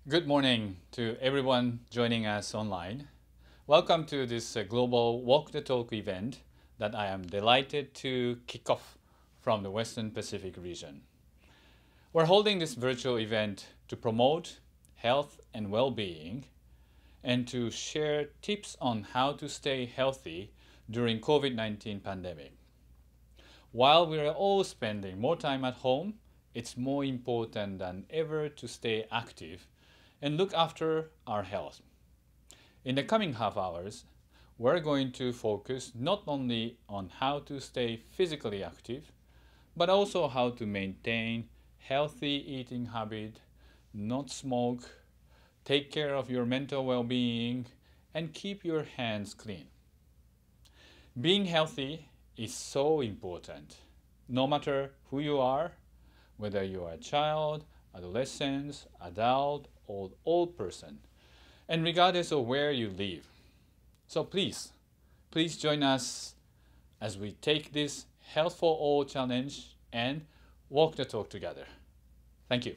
Good morning to everyone joining us online. Welcome to this global Walk the Talk event that I am delighted to kick off from the Western Pacific region. We're holding this virtual event to promote health and well-being and to share tips on how to stay healthy during COVID-19 pandemic. While we are all spending more time at home, it's more important than ever to stay active and look after our health. In the coming half hours, we're going to focus not only on how to stay physically active, but also how to maintain healthy eating habit, not smoke, take care of your mental well-being, and keep your hands clean. Being healthy is so important, no matter who you are, whether you are a child, adolescent, adult, or old person, and regardless of where you live. So please join us as we take this Health for All challenge and walk the talk together. Thank you.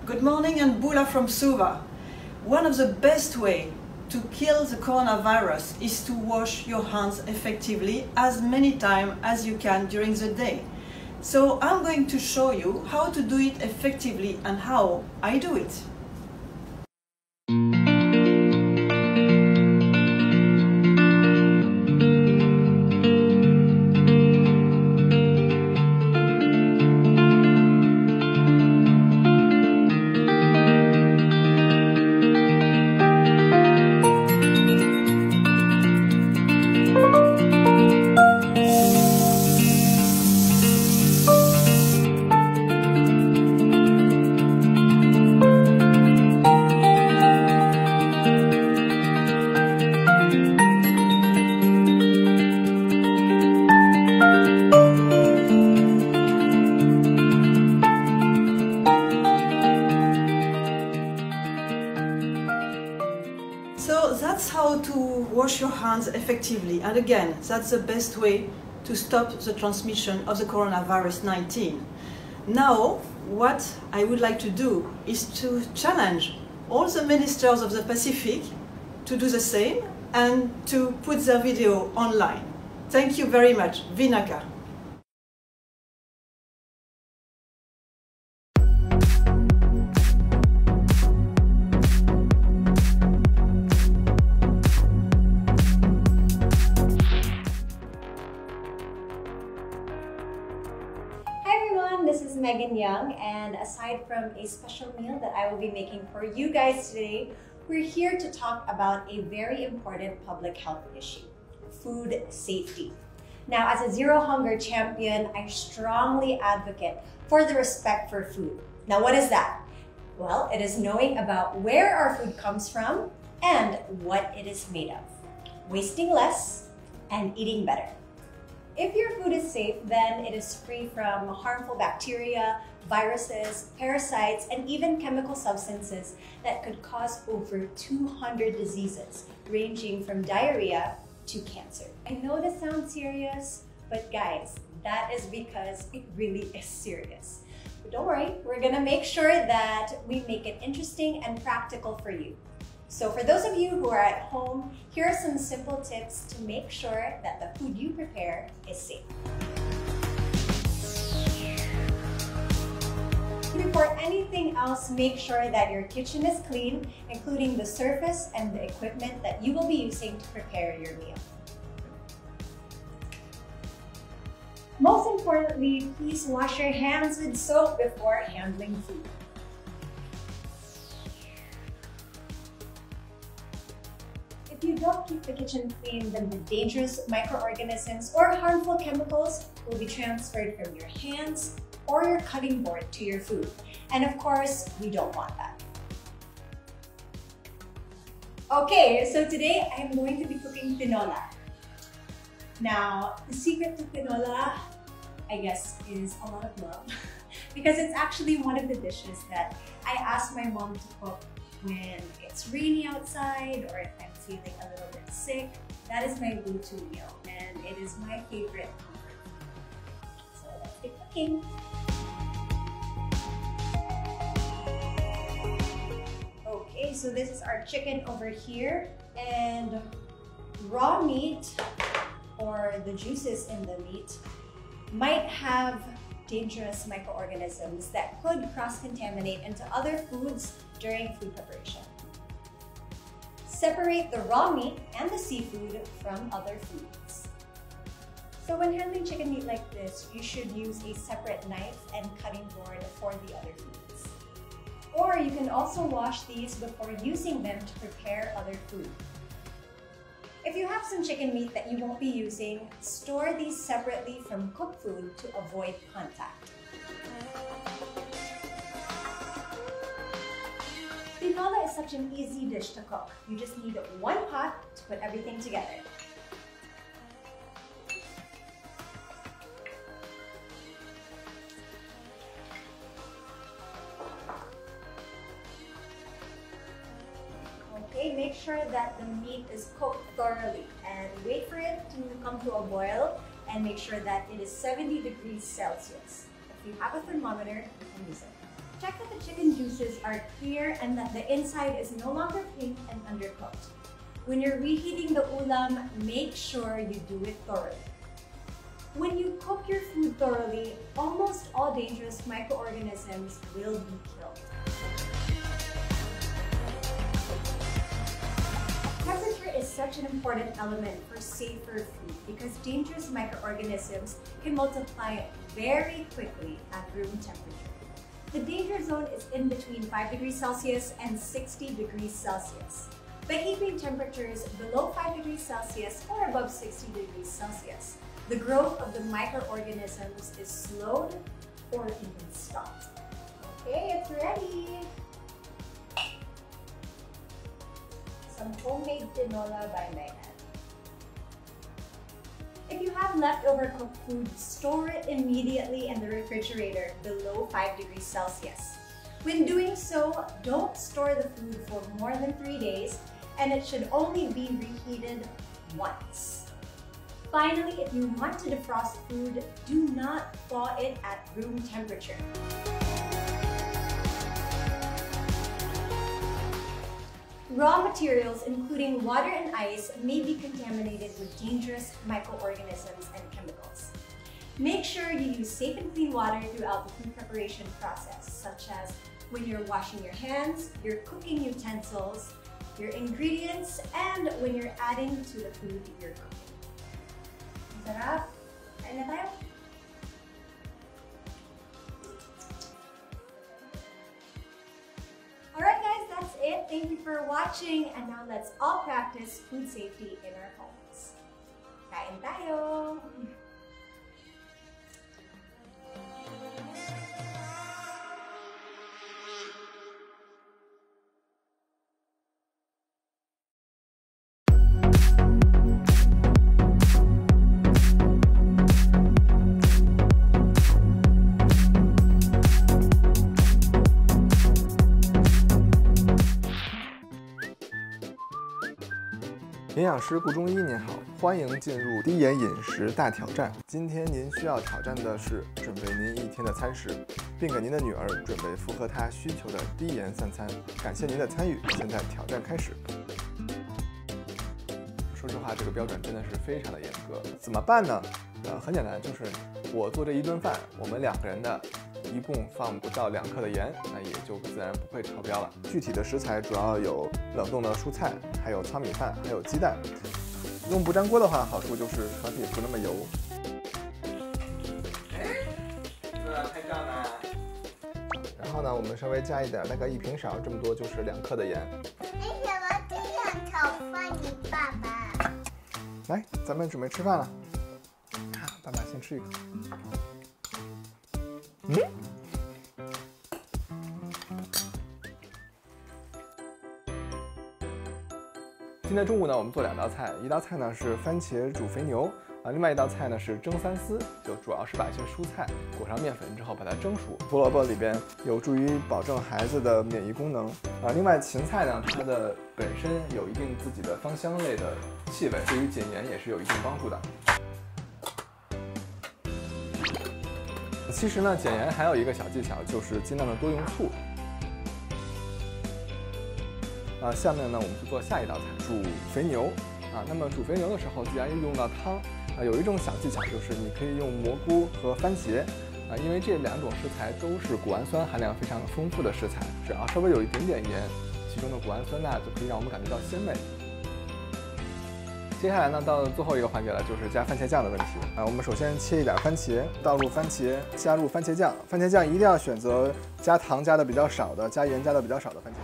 Good morning, and Bula from Suva. One of the best ways to kill the coronavirus is to wash your hands effectively as many times as you can during the day. So I'm going to show you how to do it effectively and how I do it. So that's how to wash your hands effectively, and again, that's the best way to stop the transmission of the coronavirus 19. Now, what I would like to do is to challenge all the ministers of the Pacific to do the same and to put their video online. Thank you very much. Vinaka. This is Megan Young, and aside from a special meal that I will be making for you guys today, we're here to talk about a very important public health issue: food safety. Now, as a zero hunger champion, I strongly advocate for the respect for food. Now, what is that? Well, it is knowing about where our food comes from and what it is made of, wasting less and eating better. If your food is safe, then it is free from harmful bacteria, viruses, parasites, and even chemical substances that could cause over 200 diseases, ranging from diarrhea to cancer. I know this sounds serious, but guys, that is because it really is serious. But don't worry, we're gonna make sure that we make it interesting and practical for you. So for those of you who are at home, here are some simple tips to make sure that the food you prepare is safe. Before anything else, make sure that your kitchen is clean, including the surface and the equipment that you will be using to prepare your meal. Most importantly, please wash your hands with soap before handling food. If you don't keep the kitchen clean, then the dangerous microorganisms or harmful chemicals will be transferred from your hands or your cutting board to your food. And of course, we don't want that. Okay, so today I'm going to be cooking tinola. Now, the secret to tinola, I guess, is a lot of love because it's actually one of the dishes that I ask my mom to cook when it's rainy outside or if I'm feeling a little bit sick. That is my go-to meal and it is my favorite comfort food. So let's get cooking. Okay, so this is our chicken over here, and raw meat or the juices in the meat might have dangerous microorganisms that could cross-contaminate into other foods during food preparation. Separate the raw meat and the seafood from other foods. So when handling chicken meat like this, you should use a separate knife and cutting board for the other foods. Or you can also wash these before using them to prepare other food. If you have some chicken meat that you won't be using, store these separately from cooked food to avoid contact. Tinola is such an easy dish to cook. You just need one pot to put everything together. Okay, make sure that the meat is cooked thoroughly and wait for it to come to a boil and make sure that it is 70 degrees Celsius. If you have a thermometer, you can use it. Check that the chicken juices are clear and that the inside is no longer pink and undercooked. When you're reheating the ulam, make sure you do it thoroughly. When you cook your food thoroughly, almost all dangerous microorganisms will be killed. Temperature is such an important element for safer food because dangerous microorganisms can multiply very quickly at room temperature. The danger zone is in between 5 degrees Celsius and 60 degrees Celsius. By keeping temperatures below 5 degrees Celsius or above 60 degrees Celsius, the growth of the microorganisms is slowed or even stopped. Okay, it's ready! Some homemade tinola by Megan. If you have leftover cooked food, store it immediately in the refrigerator below 5 degrees Celsius. When doing so, don't store the food for more than 3 days, and it should only be reheated once. Finally, if you want to defrost food, do not thaw it at room temperature. raw materials, including water and ice, may be contaminated with dangerous microorganisms and chemicals. Make sure you use safe and clean water throughout the food preparation process, such as when you're washing your hands, your cooking utensils, your ingredients, and when you're adding to the food you're cooking. Sarap! Kain na tayo! Alright guys, that's it. Thank you for watching, and now let's all practice food safety in our homes. Kain tayo!营养师顾中医您好，欢迎进入低盐饮食大挑战。今天您需要挑战的是准备您一天的餐食，并给您的女儿准备符合她需求的低盐3餐。感谢您的参与，现在挑战开始。说实话，这个标准真的是非常的严格。怎么办呢？很简单，就是我做这一顿饭，我们2个人的一共放不到2克的盐，那也就自然不会超标了。具体的食材主要有冷冻的蔬菜，还有糙米饭，还有鸡蛋。用不粘锅的话，好处就是可以不那么油。拍照呢。然后呢，我们稍微加一点，大概1平勺，这么多就是2克的盐。为什么这样炒饭？你爸爸？来，咱们准备吃饭了。看，爸爸先吃一口。今天中午呢，我们做2道菜，一道菜呢是番茄煮肥牛另外一道菜呢是蒸三丝，就主要是把一些蔬菜裹上面粉之后把它蒸熟。胡萝卜里边有助于保证孩子的免疫功能另外芹菜呢，它的本身有一定自己的芳香类的气味，对于减盐也是有一定帮助的。其实呢，减盐还有一个小技巧，就是尽量的多用醋。下面呢，我们就做下一道菜，煮肥牛那么煮肥牛的时候，既然用到汤有一种小技巧，就是你可以用蘑菇和番茄因为这2种食材都是谷氨酸含量非常丰富的食材，只要稍微有一点点盐，其中的谷氨酸钠就可以让我们感觉到鲜美。接下来呢，到最后一个环节了，就是加番茄酱的问题我们首先切一点番茄，倒入番茄，加入番茄酱。番茄酱一定要选择加糖加的比较少的，加盐加的比较少的番茄酱。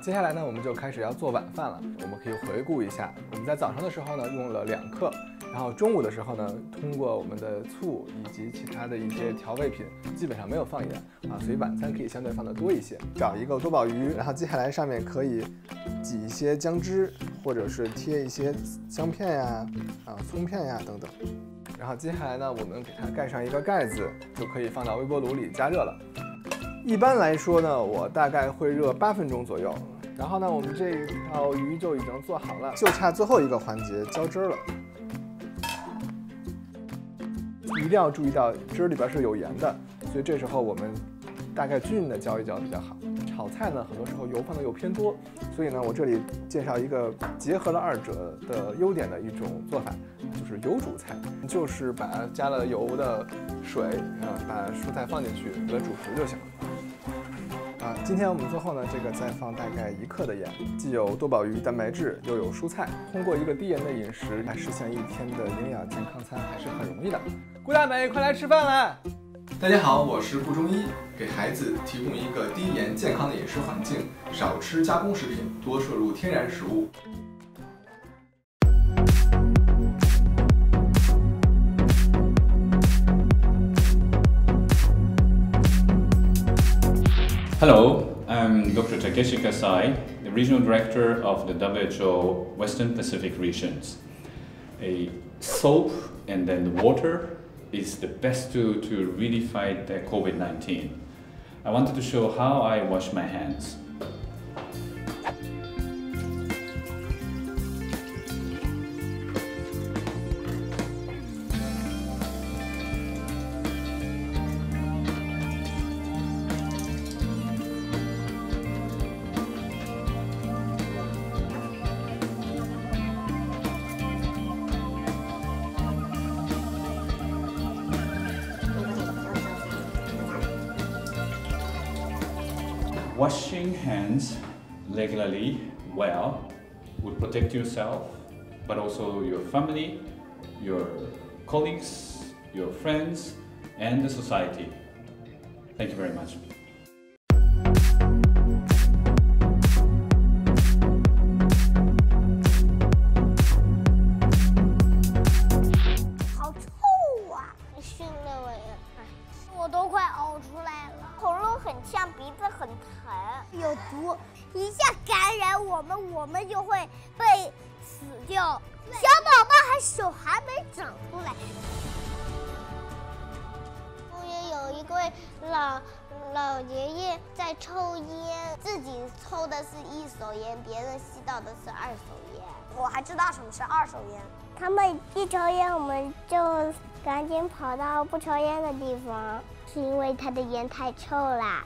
接下来呢，我们就开始要做晚饭了。我们可以回顾一下，我们在早上的时候呢用了2克，然后中午的时候呢，通过我们的醋以及其他的一些调味品，基本上没有放盐所以晚餐可以相对放得多一些。找一个多宝鱼，然后接下来上面可以挤一些姜汁，或者是贴一些姜片呀、葱片呀等等。然后接下来呢，我们给它盖上一个盖子，就可以放到微波炉里加热了。一般来说呢，我大概会热8分钟左右。然后呢，我们这条鱼就已经做好了，就差最后一个环节浇汁了。一定要注意到汁里边是有盐的，所以这时候我们大概均匀的浇一浇比较好。炒菜呢，很多时候油放的又偏多，所以呢，我这里介绍一个结合了2者的优点的一种做法，就是油煮菜，就是把加了油的水把蔬菜放进去，给它煮熟就行了。今天我们最后呢，这个再放大概1克的盐，既有多宝鱼蛋白质，又有蔬菜，通过一个低盐的饮食来实现一天的营养健康餐，还是很容易的。顾大美，快来吃饭啦！大家好，我是顾中医，给孩子提供一个低盐健康的饮食环境，少吃加工食品，多摄入天然食物。Hello, I'm Dr. Takeshi Kasai, the Regional Director of the WHO Western Pacific Regions. A soap and then the water is the best tool to really fight the COVID-19. I wanted to show how I wash my hands. washing hands regularly well would protect yourself, but also your family, your colleagues, your friends, and the society. Thank you very much. 好臭啊！熏了我都快呕出来了，喉咙很呛，鼻子很疼，有毒，一下感染我们就会被死掉。小宝宝手还没长出来。我也有一位老爷爷在抽烟，自己抽的是一手烟，别人吸到的是二手烟。我还知道什么是二手烟。他们一抽烟，我们就赶紧跑到不抽烟的地方，是因为他的烟太臭啦。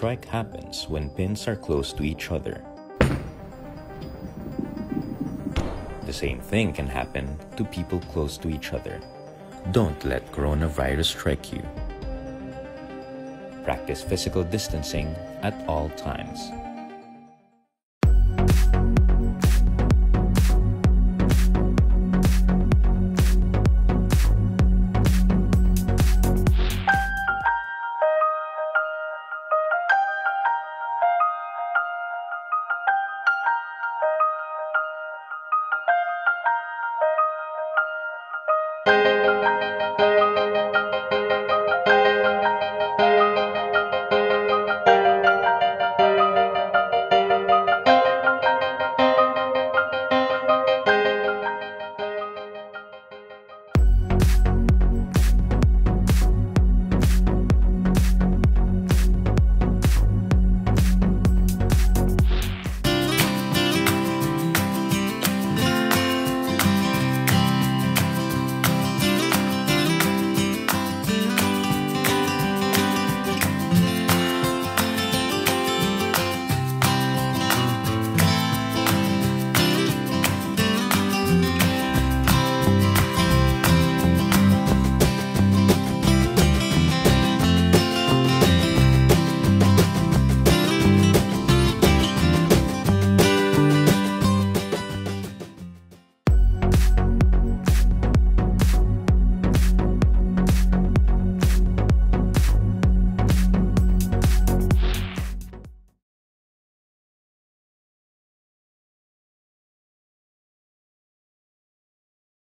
strike happens when pins are close to each other. The same thing can happen to people close to each other. Don't let coronavirus strike you. Practice physical distancing at all times.